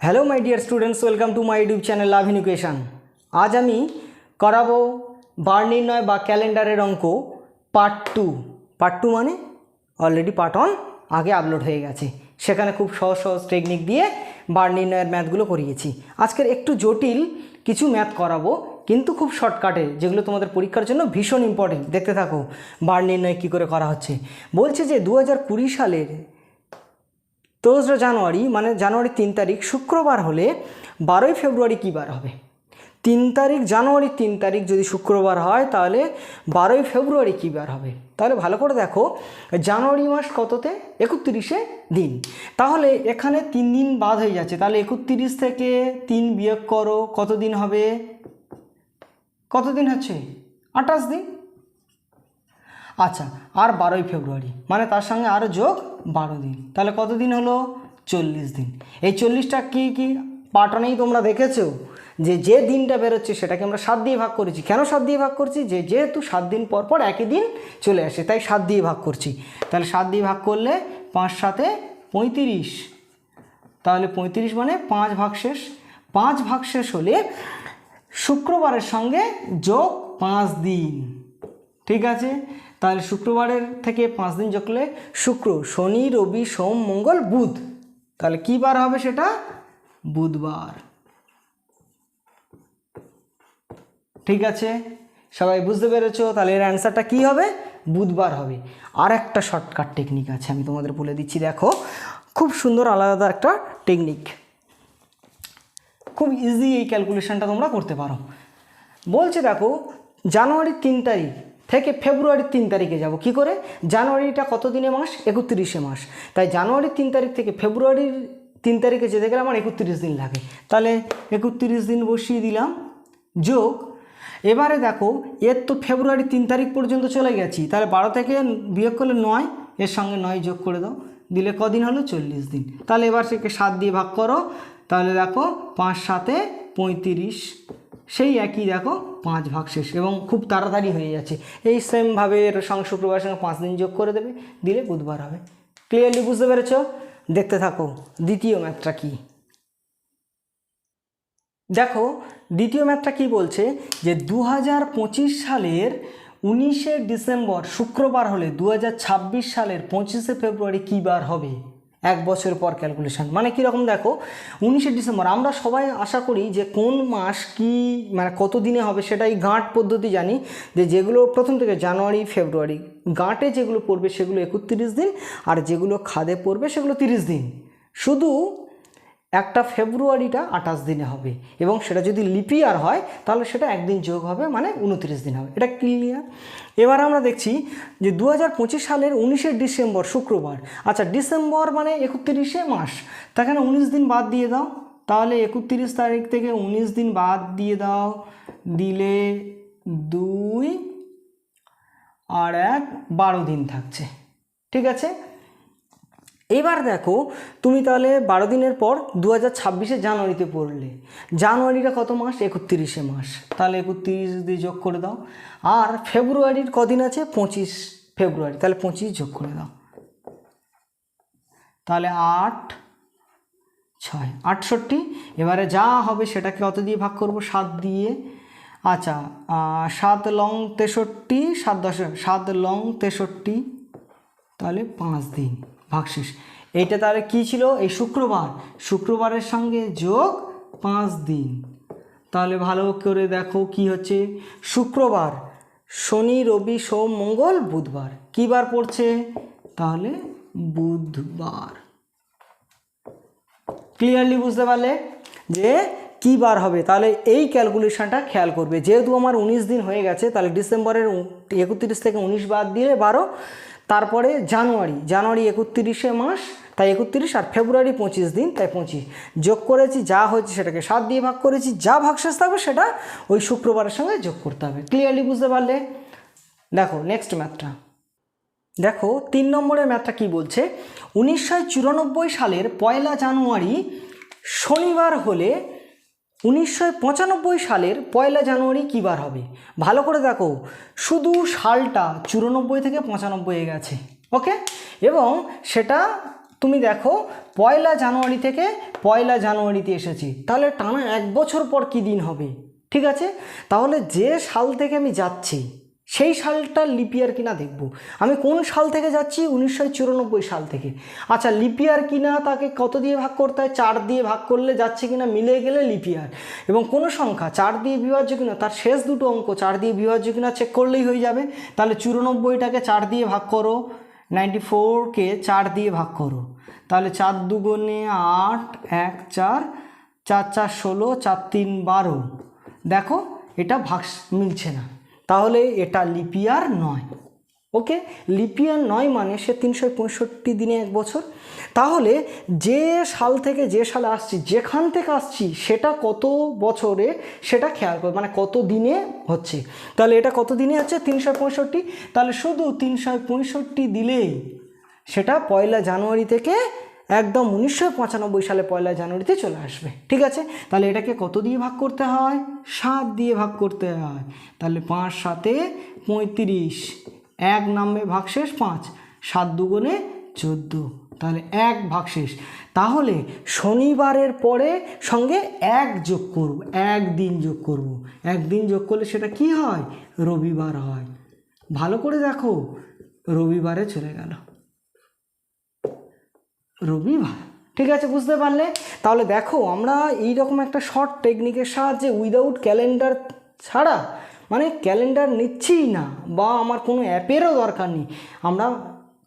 Hello my dear students, welcome to my YouTube channel Labh education. आज আমি করাবো বার নির্ণয় বা ক্যালেন্ডারের অঙ্ক পার্ট টু মানে অলরেডি পার্ট 1 আগে আপলোড হয়ে গেছে। সেখানে খুব সহজ সহজ টেকনিক দিয়ে বার নির্ণয়ের ম্যাথগুলো করিয়েছি। আজকের একটু জটিল কিছু ম্যাথ করাবো, কিন্তু খুব শর্টকাটে, যেগুলো তোমাদের পরীক্ষার জন্য ভীষণ ইম্পর্টেন্ট। দেখতে থাকো বার নির্ণয় কী করে করা হচ্ছে। বলছে যে 2020 সালের 3 জানুয়ারি মানে জানুয়ারির 3 তারিখ শুক্রবার হলে 12 ফেব্রুয়ারি কী বার হবে? 3 তারিখ জানুয়ারির 3 তারিখ যদি শুক্রবার হয় তাহলে 12 ফেব্রুয়ারি কী বার হবে? তাহলে ভালো করে দেখো, জানুয়ারি মাস কততে? 31-এ দিন। তাহলে এখানে 3 দিন বাদ হয়ে যাচ্ছে, তাহলে 31 থেকে 3 বিয়োগ করো, কত দিন হবে? কত দিন হচ্ছে? 28 দিন। আচ্ছা, আর 12 ফেব্রুয়ারি মানে তার সঙ্গে আরও যোগ 12 দিন, তাহলে কত দিন হলো? 40 দিন। এই 40টা কি পাটানেই তোমরা দেখেছো যে দিনটা বেরোচ্ছে সেটাকে আমরা 7 দিয়ে ভাগ করেছি। কেন 7 দিয়ে ভাগ করছি? যেহেতু 7 দিন পর পর একই দিন চলে আসে, তাই 7 দিয়ে ভাগ করছি। তাহলে 7 দিয়ে ভাগ করলে 5 7 35, তাহলে 35 মানে 5 ভাগ শেষ। 5 ভাগ শেষ হলে শুক্রবারের সঙ্গে যোগ 5 দিন, ঠিক আছে? তাহলে শুক্রবারের থেকে 5 দিন যোগ করলে শুক্র, শনি, রবি, সোম, মঙ্গল, বুধ, তাহলে কী বার হবে সেটা? বুধবার। ঠিক আছে, সবাই বুঝতে পেরেছো? তাহলে এর অ্যান্সারটা কী হবে? বুধবার হবে। আর একটা শর্টকাট টেকনিক আছে, আমি তোমাদের বলে দিচ্ছি। দেখো, খুব সুন্দর আলাদা একটা টেকনিক, খুব ইজি এই ক্যালকুলেশনটা তোমরা করতে পারো। বলছে দেখো, জানুয়ারির 3 তারিখ থেকে ফেব্রুয়ারির 3 তারিখে যাব কি করে? জানুয়ারিটা কত দিনে মাস? 31-এ মাস। তাই জানুয়ারির 3 তারিখ থেকে ফেব্রুয়ারির 3 তারিখে যেতে গেলে আমার 31 দিন লাগে। তাহলে 31 দিন বসিয়ে দিলাম, যোগ, এবারে দেখো এর তো ফেব্রুয়ারি 3 তারিখ পর্যন্ত চলে গেছি, তাহলে 12 থেকে বিয়োগ করলে 9, এর সঙ্গে 9 যোগ করে দাও, দিলে কদিন হলো? 40 দিন। তাহলে এবার সেকে 7 দিয়ে ভাগ করো, তাহলে দেখো 5 7 35, সেই একই দেখো 5 ভাগ শেষ, এবং খুব তাড়াতাড়ি হয়ে যাচ্ছে। এই সেমভাবে এর সঙ্গে শুক্রবারের সঙ্গে 5 দিন যোগ করে দেবে, দিলে বুধবার হবে। ক্লিয়ারলি বুঝতে পেরেছ? দেখতে থাকো দ্বিতীয় ম্যাথটা কি। দেখো দ্বিতীয় ম্যাথটা কি বলছে, যে 2025 সালের 19শে ডিসেম্বর শুক্রবার হলে 2026 সালের 25শে ফেব্রুয়ারি কী বার হবে? 1 বছর পর ক্যালকুলেশন। মানে কীরকম দেখো, 19শে ডিসেম্বর আমরা সবাই আশা করি যে কোন মাস কি মানে কত দিনে হবে সেটাই গাঁট পদ্ধতি জানি, যে যেগুলো প্রথম থেকে জানুয়ারি ফেব্রুয়ারি গাঁটে যেগুলো পড়বে সেগুলো 31 দিন, আর যেগুলো খাদে পড়বে সেগুলো 30 দিন। শুধু একটা ফেব্রুয়ারিটা 28 দিনে হবে, এবং সেটা যদি লিপ ইয়ার হয় তাহলে সেটা একদিন যোগ হবে, মানে 29 দিন হবে। এটা ক্লিয়ার? এবার আমরা দেখছি যে 2025 সালের 19শে ডিসেম্বর শুক্রবার। আচ্ছা, ডিসেম্বর মানে 31শে মাস, তাখানে 19 দিন বাদ দিয়ে দাও, তাহলে 31 তারিখ থেকে 19 দিন বাদ দিয়ে দাও, দিলে 2 আর 1 12 দিন থাকছে, ঠিক আছে? এবার দেখো তুমি তাহলে 12 দিনের পর 2026 জানুয়ারিতে পড়লে, জানুয়ারিটা কত মাস? 31শে মাস, তাহলে 31 দিয়ে যোগ করে দাও। আর ফেব্রুয়ারির কদিন আছে? 25 ফেব্রুয়ারি, তাহলে 25 যোগ করে দাও, তাহলে 8 6 68। এবারে যা হবে সেটাকে কত দিয়ে ভাগ করব? 7 দিয়ে। আচ্ছা, 7 লং 63, 7 10 7 লং 63, তাহলে 5 দিন ভাগশেষ। এইটা তাহলে কী ছিল? এই শুক্রবারের সঙ্গে যোগ 5 দিন। তাহলে ভালো করে দেখো কি হচ্ছে, শুক্রবার, শনি, রবি, সোম, মঙ্গল, বুধবার, কী বার পড়ছে? তাহলে বুধবার। ক্লিয়ারলি বুঝতে পারলে যে কী বার হবে? তাহলে এই ক্যালকুলেশনটা খেয়াল করবে। যেহেতু আমার 19 দিন হয়ে গেছে, তাহলে ডিসেম্বরের 31 থেকে 19 বাদ দিলে 12, তারপরে জানুয়ারি 31শে মাস, তাই 31, আর ফেব্রুয়ারি 25 দিন, তাই 25 যোগ করেছি, যা হয়েছে সেটাকে 7 দিয়ে ভাগ করেছি, যা ভাগশেষ থাকবে সেটা ওই শুক্রবারের সঙ্গে যোগ করতে হবে। ক্লিয়ারলি বুঝতে পারলে? দেখো নেক্সট ম্যাথটা। দেখো 3 নম্বরের ম্যাথটা কি বলছে, 1994 সালের 1 জানুয়ারি শনিবার হলে 1995 সালের 1 জানুয়ারি কী বার হবে? ভালো করে দেখো, শুধু সালটা 94 থেকে 95 গেছে, ওকে, এবং সেটা তুমি দেখো 1 জানুয়ারি থেকে 1 জানুয়ারিতে এসেছি, তাহলে টানা 1 বছর পর কী দিন হবে? ঠিক আছে, তাহলে যে সাল থেকে আমি যাচ্ছি সেই সালটা লিপ ইয়ার কিনা দেখব। আমি কোন সাল থেকে যাচ্ছি? 1994 সাল থেকে। আচ্ছা, লিপ ইয়ার কিনা তাকে কত দিয়ে ভাগ করতে হয়? 4 দিয়ে ভাগ করলে যাচ্ছে কিনা মিলে গেলে লিপ ইয়ার। এবং কোনো সংখ্যা 4 দিয়ে বিভাজ্য কিনা, তার শেষ দুটো অঙ্ক 4 দিয়ে বিভাজ্য কিনা চেক করলেই হয়ে যাবে। তাহলে 94টাকে 4 দিয়ে ভাগ করো, 94কে 4 দিয়ে ভাগ করো, তাহলে 4 দুগুণে 8, 1 4, 4 4 16, 4 3 12। দেখো এটা ভাগ মিলছে না, তাহলে এটা লিপ ইয়ার নয়। ওকে, লিপ ইয়ার নয় মানে সে 365 দিনে 1 বছর। তাহলে যে সাল থেকে যে সালে আসছি, যেখান থেকে আসছি সেটা কত বছরে সেটা খেয়াল করবে, মানে কত দিনে হচ্ছে। তাহলে এটা কত দিনে হচ্ছে? 365। তাহলে শুধু 365 দিলেই সেটা 1 জানুয়ারি থেকে একদম 1995 সালে 1 জানুয়ারিতে চলে আসবে। ঠিক আছে, তাহলে এটাকে কত দিয়ে ভাগ করতে হয়? 7 দিয়ে ভাগ করতে হয়। তাহলে 5 7 35, 1 নামবে ভাগশেষ 5, 7 দুগুণে 14, তাহলে 1 ভাগশেষ। তাহলে শনিবারের পরে সঙ্গে 1 যোগ করব, 1 দিন যোগ করব। 1 দিন যোগ করলে সেটা কি হয়? রবিবার হয়। ভালো করে দেখো, রবিবারে চলে গেল, রবিবার। ঠিক আছে, বুঝতে পারলে? তাহলে দেখো আমরা এইরকম একটা শর্ট টেকনিকের সাহায্যে উইদাউট ক্যালেন্ডার ছাড়া, মানে ক্যালেন্ডার নিচ্ছিই না বা আমার কোনো অ্যাপেরও দরকার নেই, আমরা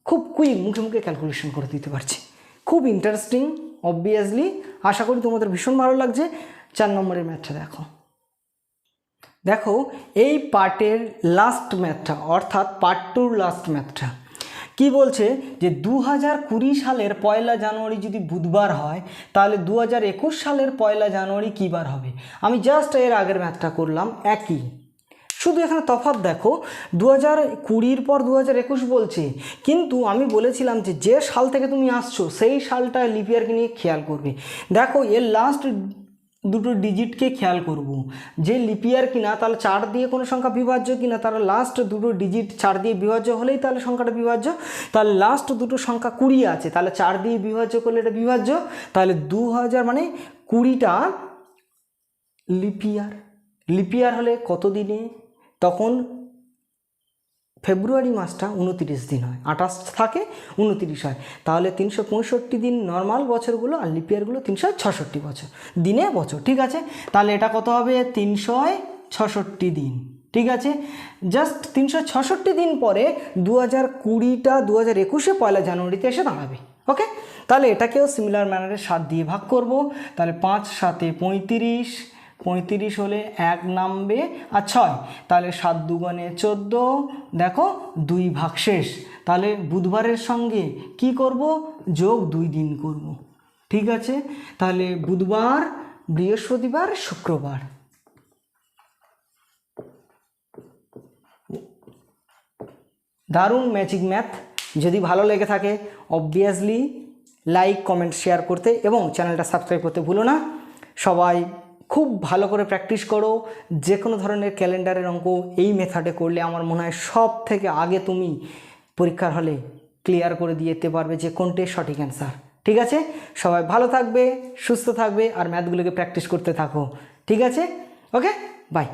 খুব কুইক মুখে মুখে ক্যালকুলেশন করে দিতে পারছি। খুব ইন্টারেস্টিং অবভিয়াসলি। আশা করি তোমাদের ভীষণ ভালো লাগছে। 4 নম্বরের ম্যাথটা দেখো। দেখো এই পার্টের লাস্ট ম্যাথটা, অর্থাৎ পার্ট 2-র লাস্ট ম্যাথটা কি বলছে? যে 2020 সালের 1 জানুয়ারি যদি বুধবার হয়, তাহলে 2021 সালের 1 জানুয়ারি কী বার হবে? আমি জাস্ট এর আগের ম্যাথটা করলাম, একই, শুধু এখানে তফাৎ দেখো, 2020 পর 2021 বলছে, কিন্তু আমি বলেছিলাম যে যে সাল থেকে তুমি আসছো সেই সালটা লিপ ইয়ারকে নিয়ে খেয়াল করবে। দেখো এর লাস্ট দুটো ডিজিটকে খেয়াল করব, যে লিপ ইয়ার কিনা তাহলে 4 দিয়ে কোনো সংখ্যা বিভাজ্য কিনা, তাহলে লাস্ট দুটো ডিজিট 4 দিয়ে বিভাজ্য হলেই তাহলে সংখ্যাটা বিভাজ্য। তাহলে লাস্ট দুটো সংখ্যা 20 আছে, তাহলে 4 দিয়ে বিভাজ্য করলে এটা বিভাজ্য। তাহলে 2000 মানে 20টা লিপ ইয়ার। লিপ ইয়ার হলে কত দিনে? তখন ফেব্রুয়ারি মাসটা 29 দিন হয়, 28 থাকে 29 হয়, তাহলে 365 দিন নর্মাল বছরগুলো, আর লিপ ইয়ারগুলো 366 বছর দিনে বছর। ঠিক আছে, তাহলে এটা কত হবে? 366 দিন। ঠিক আছে, জাস্ট 366 দিন পরে 2020টা 2021-এ 1 জানুয়ারিতে এসে দাঁড়াবে। ওকে, তাহলে এটাকেও সিমিলার ম্যানারে 7 দিয়ে ভাগ করব। তাহলে 5 7 35, 35 হলে 1 নামবে আর 6, তাহলে 7 দুগুণে 14, দেখো 2 ভাগশেষ। তাহলে বুধবারের সঙ্গে কি করব? যোগ 2 দিন করব। ঠিক আছে, তাহলে বুধবার, বৃহস্পতিবার, শুক্রবার। দারুণ ম্যাজিক ম্যাথ। যদি ভালো লেগে থাকে অবভিয়াসলি লাইক কমেন্ট শেয়ার করতে এবং চ্যানেলটা সাবস্ক্রাইব করতে ভুলো না। সবাই খুব ভালো করে প্র্যাকটিস করো। যে কোনো ধরনের ক্যালেন্ডারের অঙ্ক এই মেথডে করলে আমার মনে হয় সব থেকে আগে তুমি পরীক্ষার হলে ক্লিয়ার করে দিয়ে যেতে পারবে যে কোনটাই সঠিক অ্যান্সার। ঠিক আছে, সবাই ভালো থাকবে, সুস্থ থাকবে আর ম্যাথগুলোকে প্র্যাকটিস করতে থাকো। ঠিক আছে, ওকে, বাই।